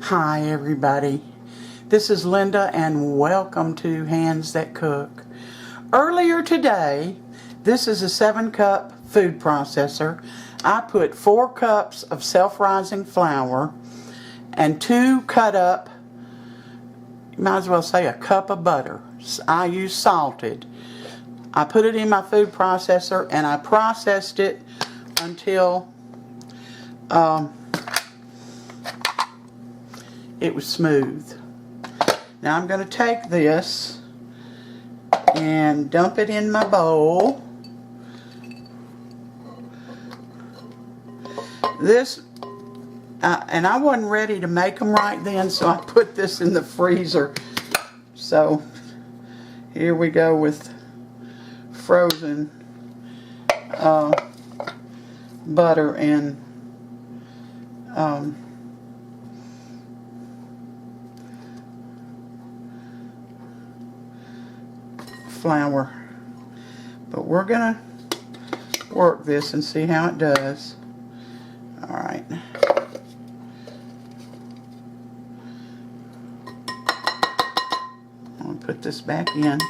Hi everybody, this is Linda and welcome to Hands That Cook. Earlier today, this is a 7-cup food processor. I put 4 cups of self-rising flour and 2 cut up, you might as well say a cup of butter. I use salted. I put it in my food processor and I processed it until it was smooth. Now I'm going to take this and dump it in my bowl. This, and I wasn't ready to make them right then, so I put this in the freezer. So here we go with frozen butter and flour. But we're gonna work this and see how it does. Alright. I'll put this back in.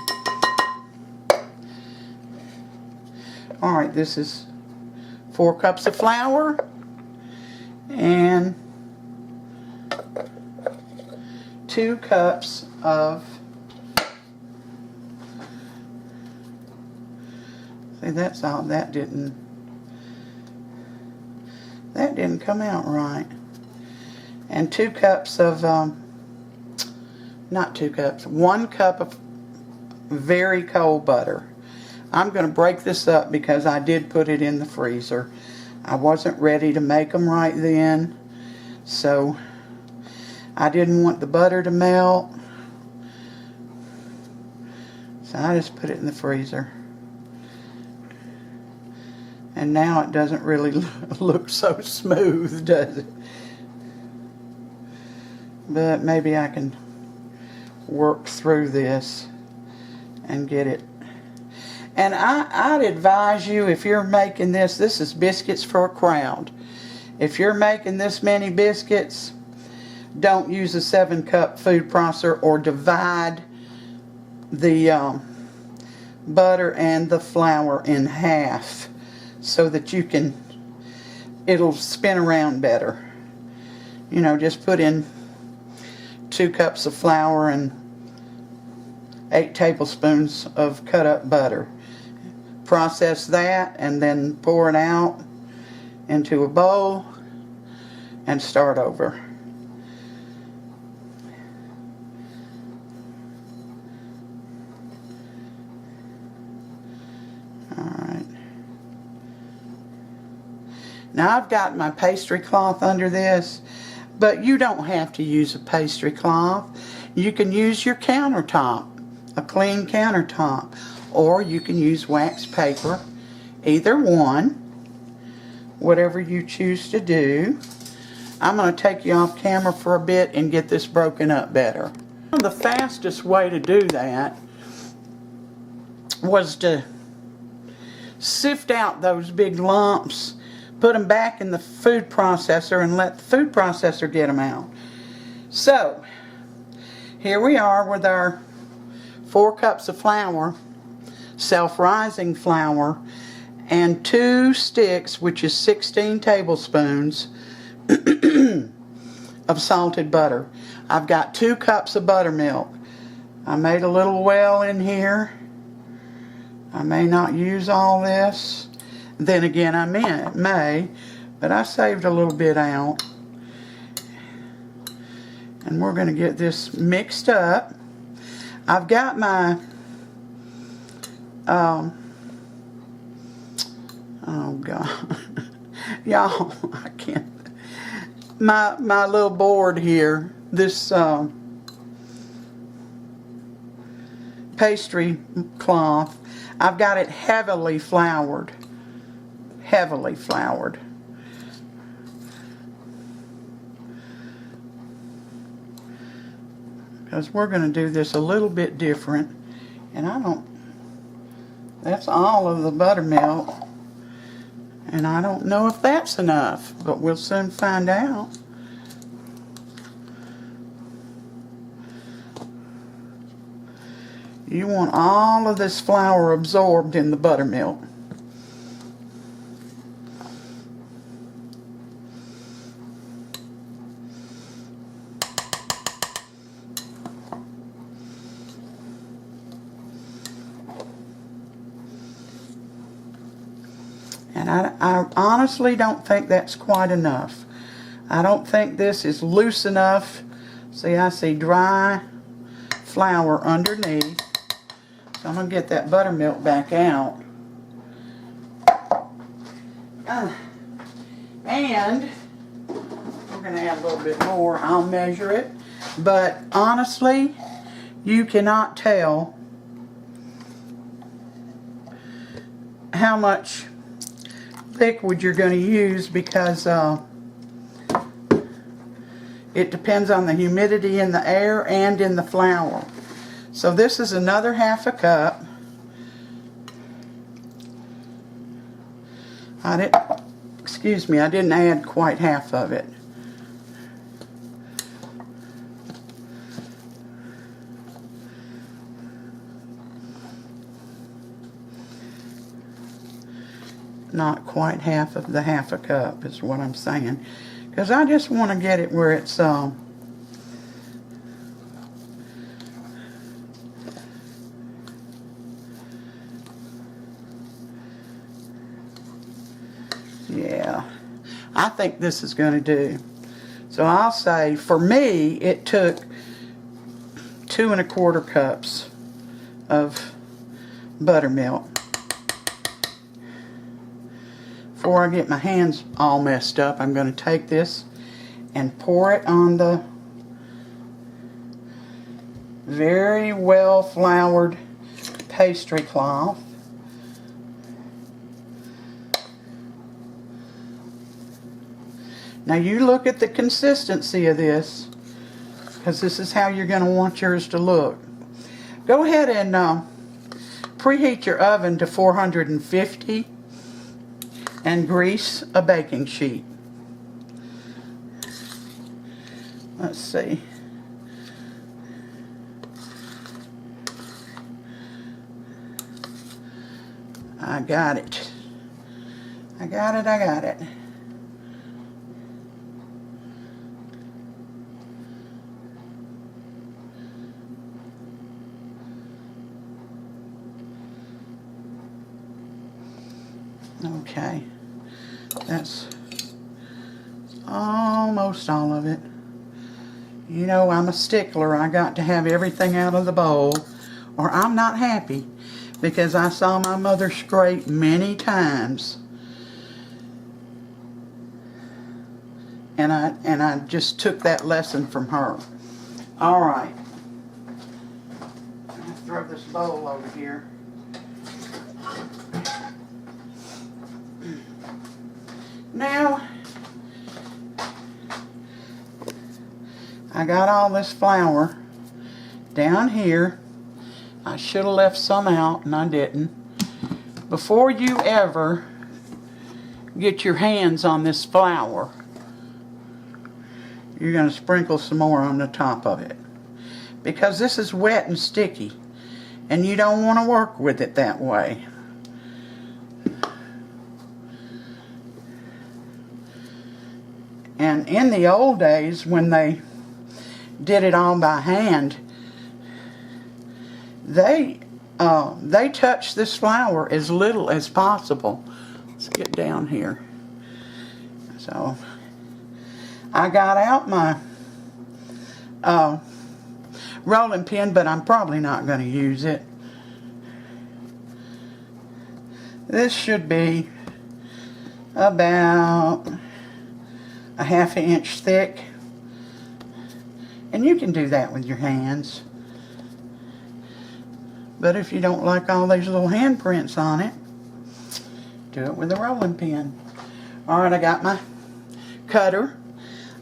Alright, this is 4 cups of flour and 2 cups of, see, that's all, that didn't come out right. And 2 cups of, not 2 cups, 1 cup of very cold butter. I'm going to break this up because I did put it in the freezer. I wasn't ready to make them right then, so I didn't want the butter to melt. So I just put it in the freezer. And now it doesn't really look so smooth, does it? But maybe I can work through this and get it. And I'd advise you, if you're making this is Biscuits for a Crowd. If you're making this many biscuits, don't use a 7-cup food processor, or divide the butter and the flour in half so that you can, it'll spin around better. You know, just put in 2 cups of flour and 8 tablespoons of cut up butter. Process that and then pour it out into a bowl and start over. Alright. Now I've got my pastry cloth under this, but you don't have to use a pastry cloth. You can use your countertop, a clean countertop, or you can use wax paper. Either one, whatever you choose to do. I'm going to take you off camera for a bit and get this broken up better. The fastest way to do that was to sift out those big lumps, put them back in the food processor, and let the food processor get them out. So, here we are with our 4 cups of flour, self-rising flour, and 2 sticks, which is 16 tablespoons of salted butter. I've got 2 cups of buttermilk. I made a little well in here. I may not use all this. Then again, I may, but I saved a little bit out. And we're going to get this mixed up. I've got my oh God, y'all, I can't. My little board here, this pastry cloth, I've got it heavily floured. Heavily floured. Because we're going to do this a little bit different. And that's all of the buttermilk. And I don't know if that's enough, but we'll soon find out. You want all of this flour absorbed in the buttermilk. And I honestly don't think that's quite enough. I don't think this is loose enough. See, I see dry flour underneath. So I'm going to get that buttermilk back out. And we're going to add a little bit more. I'll measure it. But honestly, you cannot tell how much liquid you're going to use because it depends on the humidity in the air and in the flour. So this is another half a cup. I didn't add quite half of it. Not quite half of the half a cup is what I'm saying. Because I just want to get it where it's yeah, I think this is going to do. So I'll say for me it took 2 1/4 cups of buttermilk. Before I get my hands all messed up, I'm going to take this and pour it on the very well floured pastry cloth. Now you look at the consistency of this, because this is how you're going to want yours to look. Go ahead and preheat your oven to 450 and grease a baking sheet. Let's see. I got it. I got it. Okay. That's almost all of it. You know, I'm a stickler. I got to have everything out of the bowl or I'm not happy, because I saw my mother scrape many times. And I just took that lesson from her. All right. I'm going to throw this bowl over here. Now, I got all this flour down here. I should have left some out and I didn't. Before you ever get your hands on this flour, you're going to sprinkle some more on the top of it, because this is wet and sticky and you don't want to work with it that way. And in the old days, when they did it all by hand, they touched this flour as little as possible. Let's get down here. So I got out my rolling pin, but I'm probably not going to use it. This should be about a ½ inch thick, and you can do that with your hands, but if you don't like all these little handprints on it, do it with a rolling pin. Alright, I got my cutter.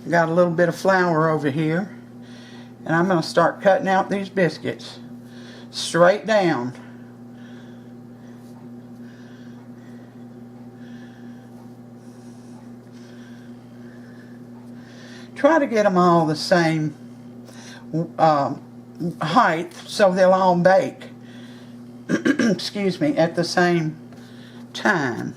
I got a little bit of flour over here, and I'm going to start cutting out these biscuits straight down. Try to get them all the same height so they'll all bake. excuse me, at the same time.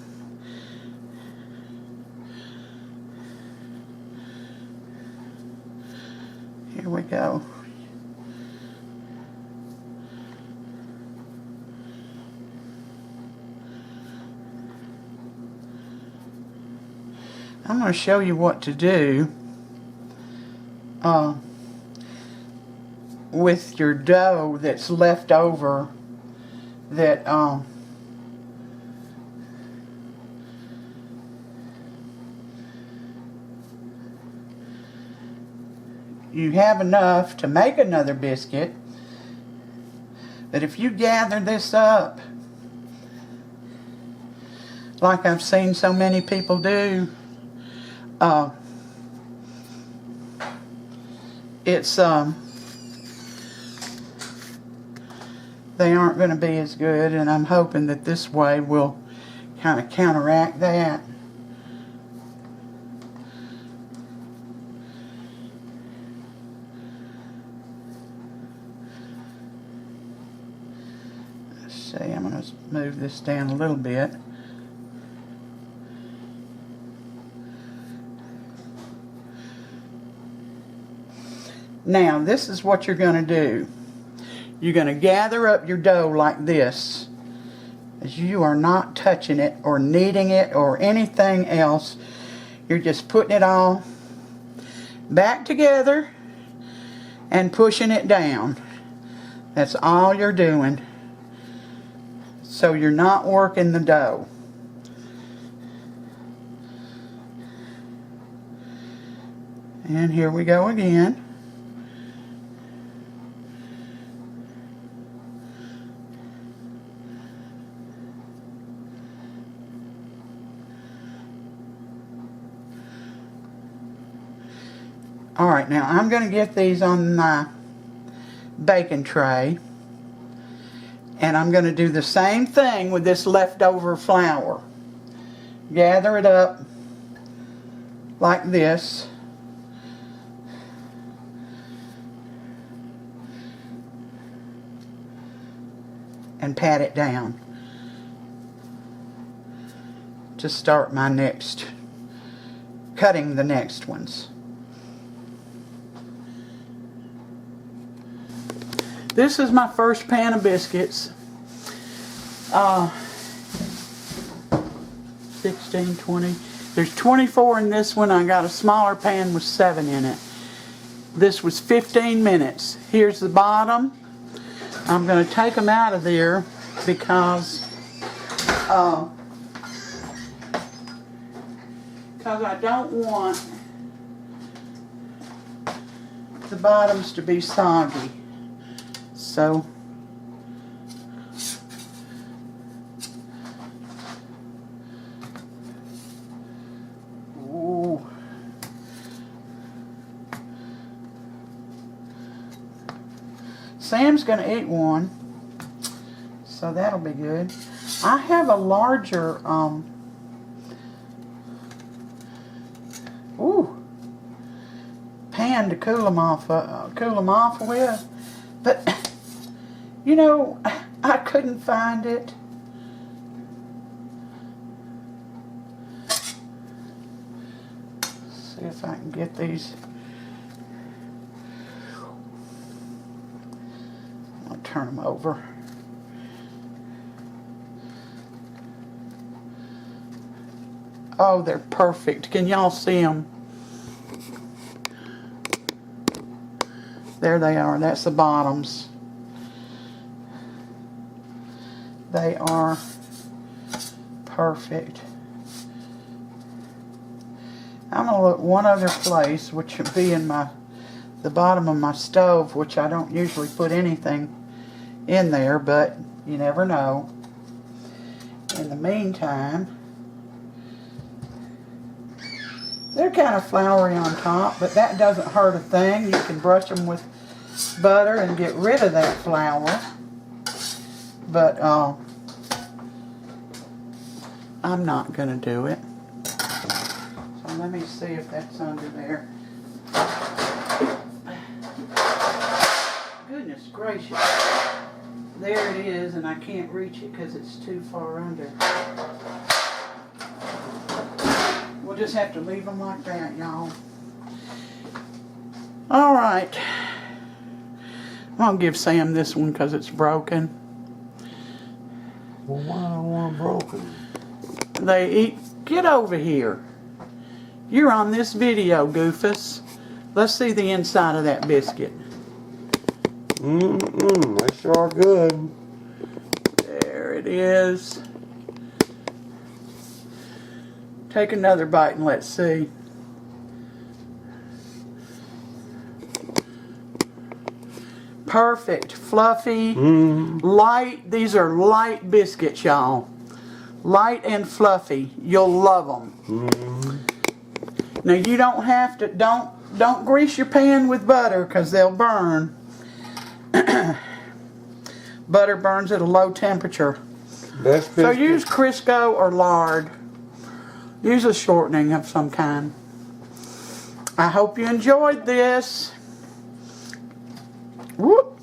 Here we go. I'm going to show you what to do with your dough that's left over that you have enough to make another biscuit, but if you gather this up like I've seen so many people do, they aren't going to be as good, and I'm hoping that this way will kind of counteract that. Let's see, I'm going to move this down a little bit. Now, this is what you're going to do. You're going to gather up your dough like this. As you are not touching it or kneading it or anything else. You're just putting it all back together and pushing it down. That's all you're doing. So you're not working the dough. And here we go again. Alright, now I'm going to get these on my baking tray, and I'm going to do the same thing with this leftover flour. Gather it up like this. And pat it down to start my next, cutting the next ones. This is my first pan of biscuits. 16, 20. There's 24 in this one. I got a smaller pan with 7 in it. This was 15 minutes. Here's the bottom. I'm going to take them out of there because I don't want the bottoms to be soggy. So ooh. Sam's going to eat one, so that'll be good. I have a larger pan to cool them off with, but you know, I couldn't find it. Let's see if I can get these. I'll turn them over. Oh, they're perfect. Can y'all see them? There they are. That's the bottoms. They are perfect. I'm going to look one other place, which would be in the bottom of my stove, which I don't usually put anything in there, but you never know. In the meantime, they're kind of floury on top, but that doesn't hurt a thing. You can brush them with butter and get rid of that flour. But I'm not going to do it. So let me see if that's under there. Goodness gracious. There it is, and I can't reach it because it's too far under. We'll just have to leave them like that, y'all. All right. I'm going to give Sam this one because it's broken. Well, why don't I want broken? They eat. Get over here. You're on this video, Goofus. Let's see the inside of that biscuit. They sure are good. There it is. Take another bite and let's see. Perfect, fluffy, light. These are light biscuits, y'all. Light and fluffy. You'll love them. Now you don't have to. Don't grease your pan with butter because they'll burn. Butter burns at a low temperature. So use Crisco or lard. Use a shortening of some kind. I hope you enjoyed this. Whoop.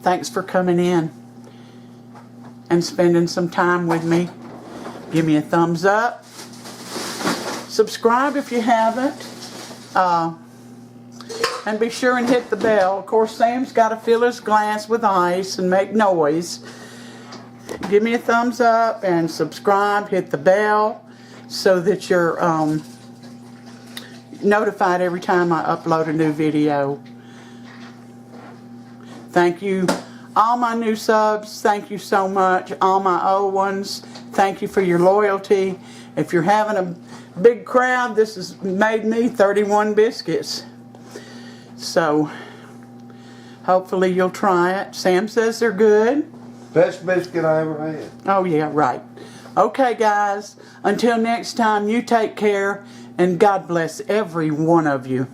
Thanks for coming in and spending some time with me. Give me a thumbs up. Subscribe if you haven't. And be sure and hit the bell. Of course, Sam's got to fill his glass with ice and make noise. Give me a thumbs up and subscribe. Hit the bell so that you're notified every time I upload a new video. Thank you, all my new subs. Thank you so much. All my old ones, thank you for your loyalty. If you're having a big crowd, this has made me 31 biscuits. So, hopefully you'll try it. Sam says they're good. Best biscuit I ever had. Oh yeah, right. Okay guys, until next time, you take care and God bless every one of you.